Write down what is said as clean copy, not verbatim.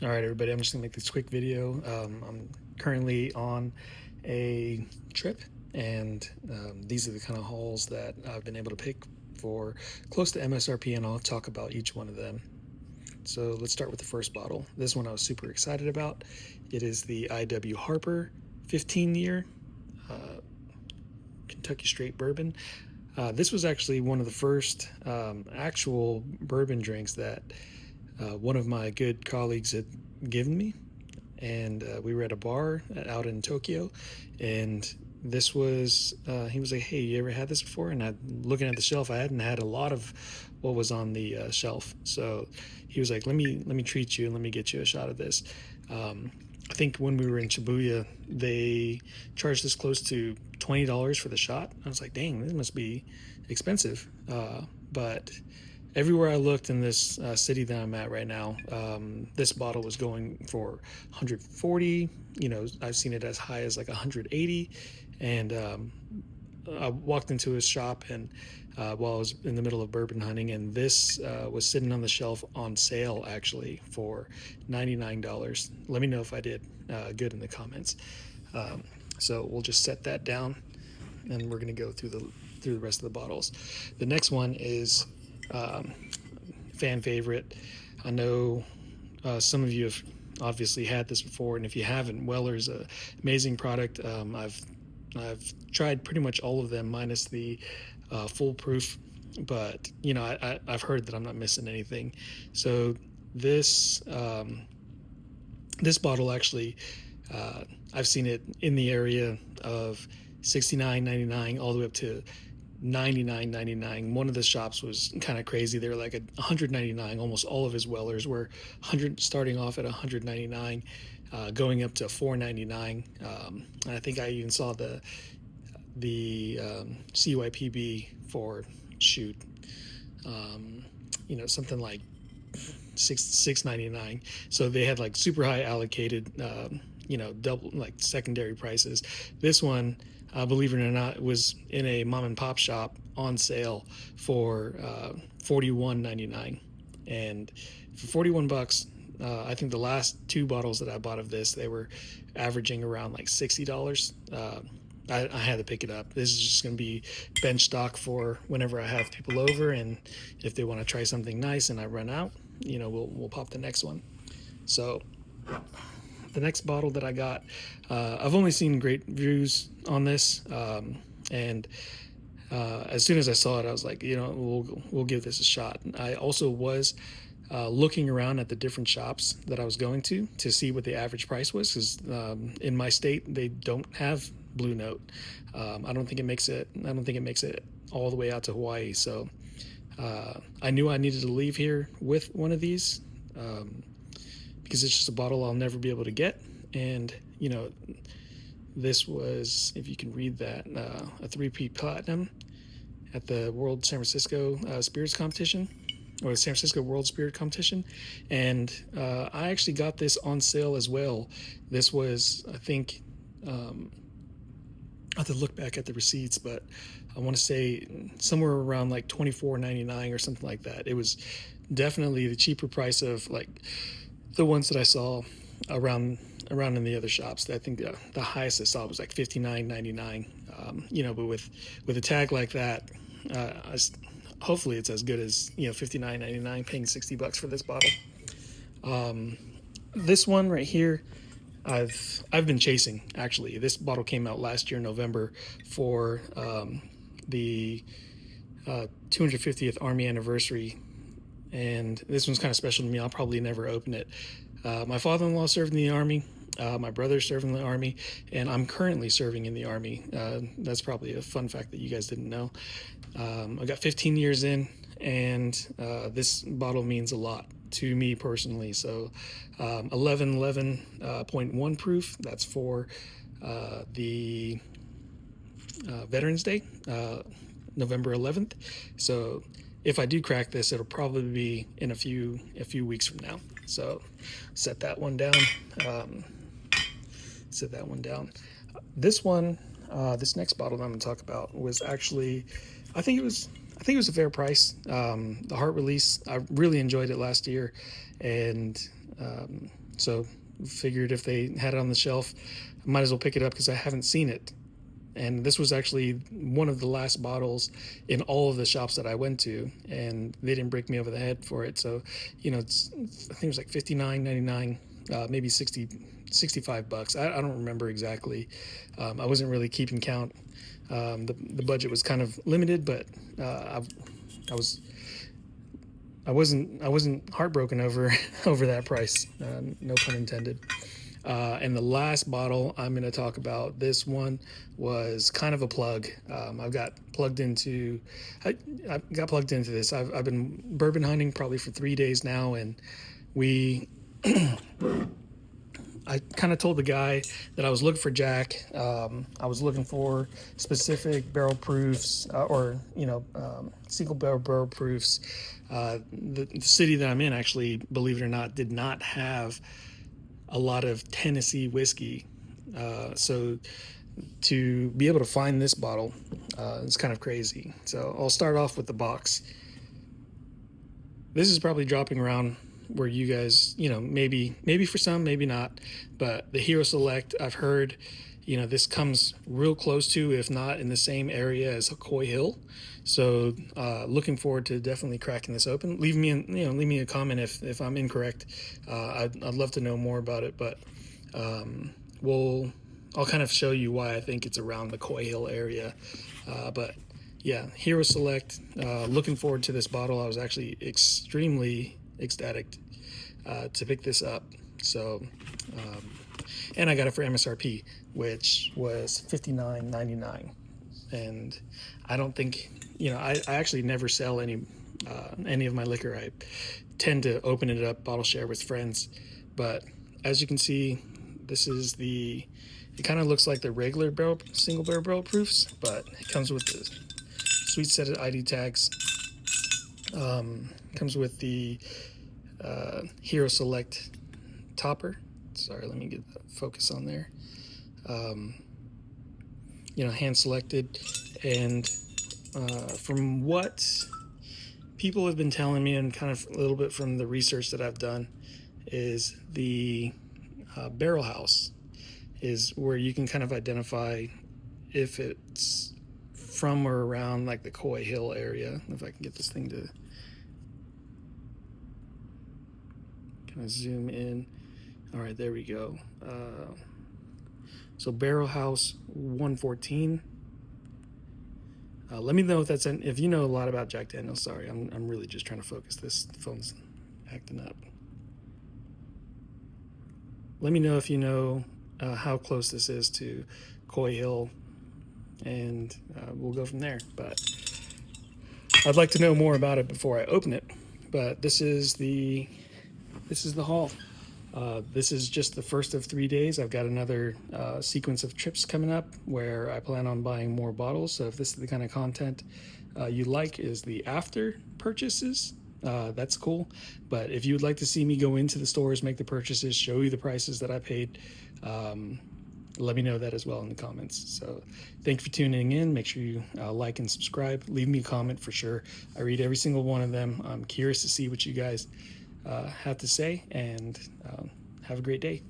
All right, everybody, I'm just gonna make this quick video. I'm currently on a trip, and these are the kind of hauls that I've been able to pick for close to MSRP, and I'll talk about each one of them. So let's start with the first bottle. This one I was super excited about. It is the I.W. Harper 15-year Kentucky Straight Bourbon. This was actually one of the first actual bourbon drinks that one of my good colleagues had given me, and we were at a bar out in Tokyo, and this was he was like, "Hey, you ever had this before?" And I, looking at the shelf, I hadn't had a lot of what was on the shelf, so he was like, "Let me treat you and let me get you a shot of this." I think when we were in Shibuya, they charged us close to $20 for the shot. I was like, "Dang, this must be expensive," but everywhere I looked in this city that I'm at right now, this bottle was going for 140. You know, I've seen it as high as like 180. And I walked into his shop, and while I was in the middle of bourbon hunting, and this was sitting on the shelf on sale actually for $99. Let me know if I did good in the comments. So we'll just set that down, and we're gonna go through the rest of the bottles. The next one is fan favorite. I know some of you have obviously had this before, and if you haven't, Weller's an amazing product. I've tried pretty much all of them minus the foolproof, but you know I've heard that I'm not missing anything. So this this bottle actually, I've seen it in the area of $69.99 all the way up to $99.99. One of the shops was kind of crazy. They were like $199. Almost all of his Wellers were 100, starting off at $199, going up to $499. And I think I even saw the CYPB for shoot, something like $6.99. So they had like super high allocated, double like secondary prices. This one, believe it or not, was in a mom and pop shop on sale for $41.99, and for 41 bucks, I think the last two bottles that I bought of this, they were averaging around like $60. I had to pick it up. This is just going to be bench stock for whenever I have people over, and if they want to try something nice and I run out, we'll pop the next one. So the next bottle that I got, I've only seen great reviews on this, and as soon as I saw it, I was like, we'll give this a shot. I also was looking around at the different shops that I was going to see what the average price was, because in my state they don't have Blue Note. I don't think it makes it all the way out to Hawaii. So I knew I needed to leave here with one of these, because it's just a bottle I'll never be able to get. And this was, if you can read that, a 3P platinum at the World San Francisco Spirits Competition, or the San Francisco World Spirit Competition. And I actually got this on sale as well. This was, I think, I have to look back at the receipts, but I want to say somewhere around like $24.99 or something like that. It was definitely the cheaper price of like the ones that I saw around in the other shops. I think the highest I saw was like $59.99. But with a tag like that, hopefully it's as good as $59.99, paying $60 for this bottle. This one right here, I've been chasing. Actually, this bottle came out last year in November for the 250th Army anniversary, and this one's kind of special to me. I'll probably never open it. My father-in-law served in the Army. My brother served in the Army, and I'm currently serving in the Army. That's probably a fun fact that you guys didn't know. I got 15 years in, and this bottle means a lot to me personally. So 11.1 proof. That's for the Veterans Day, November 11th. So if I do crack this, it'll probably be in a few weeks from now. So set that one down. This one, this next bottle that I'm going to talk about was actually, I think it was a fair price. The Heart Release, I really enjoyed it last year, and So figured if they had it on the shelf, I might as well pick it up because I haven't seen it. And this was actually one of the last bottles in all of the shops that I went to, and they didn't break me over the head for it. So, it's I think it was like $59.99, maybe 65 bucks. I don't remember exactly. I wasn't really keeping count. The budget was kind of limited, but I was I wasn't heartbroken over over that price. No pun intended. And the last bottle I'm going to talk about, this one was kind of a plug. I got plugged into this. I've been bourbon hunting probably for 3 days now, and we I kind of told the guy that I was looking for Jack. I was looking for specific barrel proofs, or single barrel proofs. The city that I'm in, actually, believe it or not, did not have a lot of Tennessee whiskey. So to be able to find this bottle is kind of crazy. So I'll start off with the box. This is probably dropping around where you guys, maybe for some, maybe not, but the Hero Select, I've heard, this comes real close to, if not in the same area as Coy Hill. So looking forward to definitely cracking this open. Leave me a comment if I'm incorrect. I'd love to know more about it, but I'll kind of show you why I think it's around the Coy Hill area. But yeah, Hero Select. Looking forward to this bottle. I was actually extremely ecstatic to pick this up. So, and I got it for MSRP, which was $59.99. And I don't think, I actually never sell any of my liquor. I tend to open it up, bottle share with friends. But as you can see, this is it kind of looks like the regular single barrel proofs, but it comes with the sweet set of ID tags. Comes with the Hero Select topper. Sorry, let me get the focus on there. Hand selected, and from what people have been telling me, and kind of a little bit from the research that I've done, is the barrel house is where you can kind of identify if it's from or around like the Coy Hill area. If I can get this thing to kind of zoom in. All right, there we go. So Barrel House 114. Let me know if you know a lot about Jack Daniels. Sorry, I'm really just trying to focus. This phone's acting up. Let me know if you know how close this is to Coy Hill, and we'll go from there. But I'd like to know more about it before I open it. But this is the haul. This is just the first of 3 days. I've got another sequence of trips coming up where I plan on buying more bottles. So if this is the kind of content you like, is the after purchases, that's cool. But if you would like to see me go into the stores, make the purchases, show you the prices that I paid, let me know that as well in the comments. So thank you for tuning in. Make sure you like and subscribe. Leave me a comment for sure. I read every single one of them. I'm curious to see what you guys have to say, and have a great day.